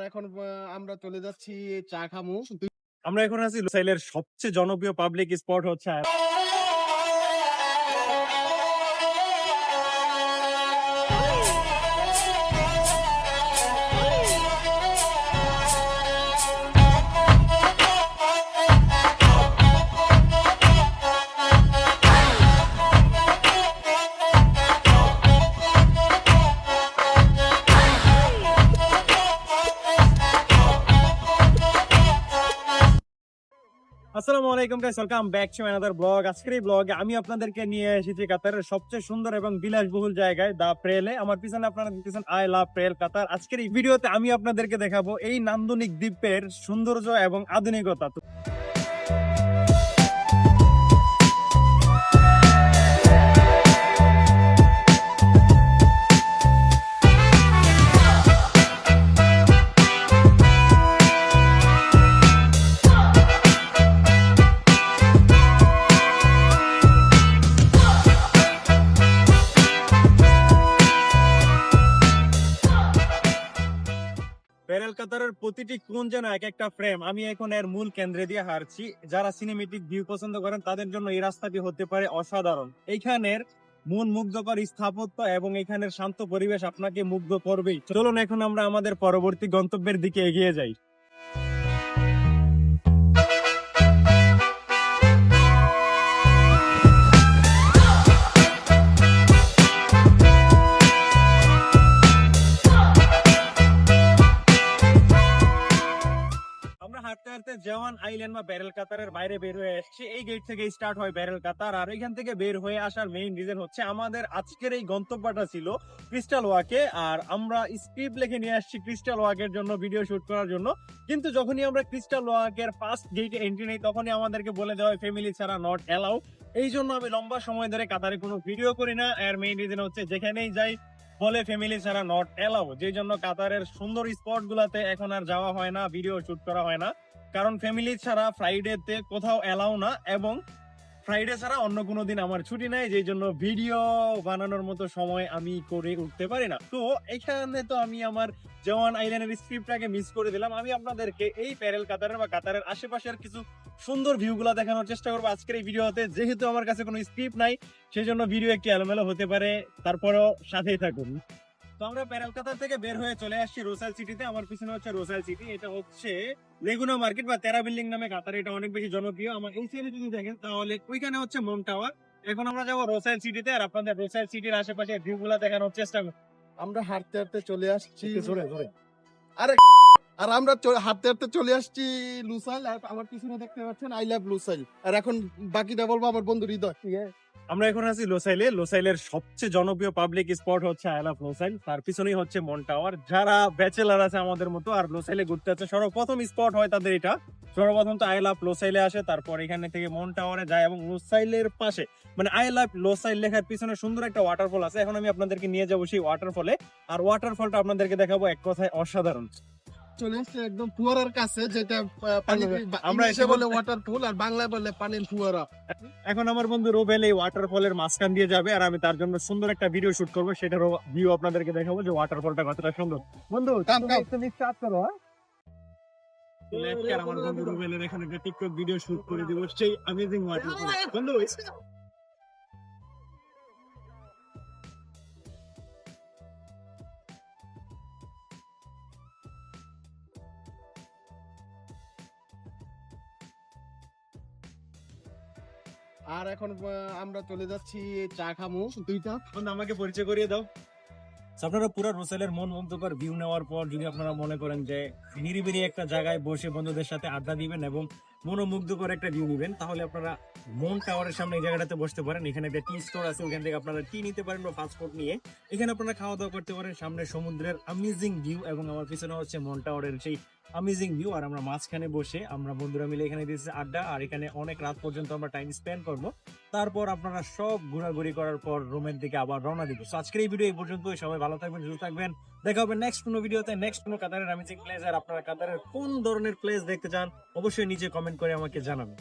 এখন আমরা চলে যাচ্ছি চা খামু। আমরা এখন আছি লুসাইলের সবচেয়ে জনপ্রিয় পাবলিক স্পট হচ্ছে আসসালামু আলাইকুম guys, welcome back to another blog. আজকের এই ব্লগে আমি আপনাদেরকে নিয়ে এসেছি কাতারের সবচেয়ে সুন্দর এবং বিলাসবহুল জায়গায় দা প্রেলে। আমার পিছনে আপনারা দেখতেছেন আই লাভ প্রেল কাতার। আজকের এই ভিডিওতে আমি আপনাদেরকে দেখাবো এই নান্দনিক দ্বীপের সৌন্দর্য এবং আধুনিকতা। প্যারেল কাতারের প্রতিটি কোণ যেন এক একটা ফ্রেম। আমি এখন এর মূল কেন্দ্রে দিয়ে হারছি। যারা সিনেমেটিক ভিউ পছন্দ করেন তাদের জন্য এই রাস্তাটি হতে পারে অসাধারণ। এইখানের মন মুগ্ধকর স্থাপত্য এবং এখানের শান্ত পরিবেশ আপনাকে মুগ্ধ করবেই। চলুন এখন আমরা আমাদের পরবর্তী গন্তব্যের দিকে এগিয়ে যাই। হাঁটতে হাঁটতে জওয়ান আইল্যান্ড বা ব্যারেল কাতারের বাইরে বের হয়ে আসছে। এই গেট থেকে স্টার্ট হয় ব্যারেল কাতার। আর এখান থেকে বের হয়ে আসার মেইন রিজন হচ্ছে আমাদের আজকের এই গন্তব্যটা ছিল ক্রিস্টাল ওয়াকে। আর আমরা স্ক্রিপ্ট লিখে নিয়ে আসছি ক্রিস্টাল ওয়াকের জন্য, ভিডিও শুট করার জন্য। কিন্তু যখনই আমরা ক্রিস্টাল ওয়াকের ফার্স্ট গেটে এন্ট্রি নেই তখনই আমাদেরকে বলে দেওয়া হয় ফ্যামিলি ছাড়া নট অ্যালাউ। এই জন্য আমি লম্বা সময় ধরে কাতারে কোনো ভিডিও করি না। এর মেইন রিজন হচ্ছে যেখানেই যাই বলে ফ্যামিলি ছাড়া নট অ্যালাউ। যেই জন্য কাতারের সুন্দর স্পট গুলাতে এখন আর যাওয়া হয় না, ভিডিও শুট করা হয় না। কারণ ফ্যামিলি ছাড়া ফ্রাইডেতে কোথাও অ্যালাউ না, এবং ফ্রাইডে ছাড়া অন্য কোনো দিন আমার ছুটি নাই, যেই জন্য ভিডিও বানানোর মতো সময় আমি করে উঠতে পারি না। তো এখানে তো আমি আমার জওয়ান আইল্যান্ডের স্ক্রিপ্টটাকে মিস করে দিলাম। আমি আপনাদেরকে এই প্যারেল কাতারের বা কাতারের আশেপাশের কিছু সুন্দর ভিউ গুলা দেখানোর চেষ্টা করবো আজকের এই ভিডিওতে। যেহেতু আমার কাছে কোনো স্ক্রিপ্ট নাই সেই জন্য ভিডিও একটু এলোমেলো হতে পারে, তারপরেও সাথেই থাকুন। তো আমরা প্যারেল কাতার থেকে বের হয়ে চলে আসছি রোসাইল সিটিতে। আমার পিছনে হচ্ছে রোসাইল সিটি। এটা হচ্ছে লেগুনা মার্কেট বা তেরা বিল্ডিং নামে কাতারে এটা অনেক বেশি জনপ্রিয়। আমার এই সাইডে যদি দেখেন তাহলে ওইখানে হচ্ছে মন টাওয়ার। এখন আমরা যাবো রোসাইল সিটিতে আর আপনাদের রোসাইল সিটির আশেপাশে ভিউ গুলা দেখানোর চেষ্টা করব। আমরা হাঁটতে হাঁটতে চলে আসছি জোরে জোরে। আর আমরা হাঁটতে হাঁটতে চলে আসছি লুসাইল। আর আমার পিছনে দেখতে পাচ্ছেন আই লাভ লুসাইল। আর এখন বাকিটা বলবো আমার বন্ধু হৃদয়। আমরা এখন আছি লোসাইলে। লোসাইলের সবচেয়ে জনপ্রিয় পাবলিক স্পট হচ্ছে আই লাভ লোসাইল। তার পিছনেই হচ্ছে মন টাওয়ার। যারা ব্যাচেলার আছে আমাদের মতো আর লোসাইলে ঘুরতে আছে, সর্বপ্রথম স্পট হয় তাদের এটা। সর্বপ্রথম তো আই লাভ লোসাইলে আসে, তারপর এখানে থেকে মন টাওয়ারে যায় এবং লোসাইলের পাশে মানে আই লাভ লোসাইল লেখার পিছনে সুন্দর একটা ওয়াটারফল আছে। এখন আমি আপনাদেরকে নিয়ে যাবো সেই ওয়াটারফলে। আর ওয়াটারফলটা আপনাদেরকে দেখাবো এক কথায় অসাধারণ। চলে আসছে একদম ফুয়ারার কাছে, যেটা আমরা এসে বলে ওয়াটারফল আর বাংলায় বলে পানির ফুয়ারা। এখন আমার বন্ধু রোবেল এই ওয়াটারফলের মাঝখান দিয়ে যাবে আর আমি তার জন্য সুন্দর একটা ভিডিও শুট করবো, সেটারও ভিউ আপনাদেরকে দেখাবো যে ওয়াটারফলটা কতটা সুন্দর। বন্ধু তুমি স্টার্ট করো। আমার বন্ধু রোবেলের এখানে একটা টিকটক ভিডিও শুট করে দিব সেই অ্যামেজিং ওয়াটারফল। বন্ধু আর এখন আমরা চলে যাচ্ছি চা খামু দুইটা। বন্ধু আমাকে পরিচয় করিয়ে দাও। আপনারা পুরো রোসাইলের মন মুগ্ধকর ভিউ নেওয়ার পর যদি আপনারা মনে করেন যে নিরিবিলি একটা জায়গায় বসে বন্ধুদের সাথে আড্ডা দিবেন এবং মনোমুগ্ধকর একটা ভিউ নিবেন, তাহলে আপনারা মন টাওয়ারের সামনে এই জায়গাটাতে বসতে পারেন। এখানে একটা টি স্টোর আছে, ওখান থেকে আপনারা টি নিতে পারেন বা ফাস্ট ফুড নিয়ে এখানে আপনারা খাওয়া দাওয়া করতে পারেন। সামনে সমুদ্রের অ্যামেজিং ভিউ এবং আমার পিছনে হচ্ছে মন টাওয়ারের সেই অ্যামেজিং ভিউ। আর আমরা মাঝখানে বসে আমরা বন্ধুরা মিলে এখানে দিয়েছি আড্ডা, আর এখানে অনেক রাত পর্যন্ত আমরা টাইম স্পেন্ড করবো। তারপর আপনারা সব ঘোরাঘুরি করার পর রুমের দিকে আবার রওনা দিব। সো আজকের এই ভিডিও এই পর্যন্ত। সবাই ভালো থাকবেন, সুস্থ থাকবেন। দেখা হবে নেক্সট কোনো ভিডিওতে, নেক্সট কোনো কাতারের অ্যামেজিং প্লেস। আর আপনারা কাতারের কোন ধরনের প্লেস দেখতে চান অবশ্যই নিচে কমেন্ট করে আমাকে জানাবেন।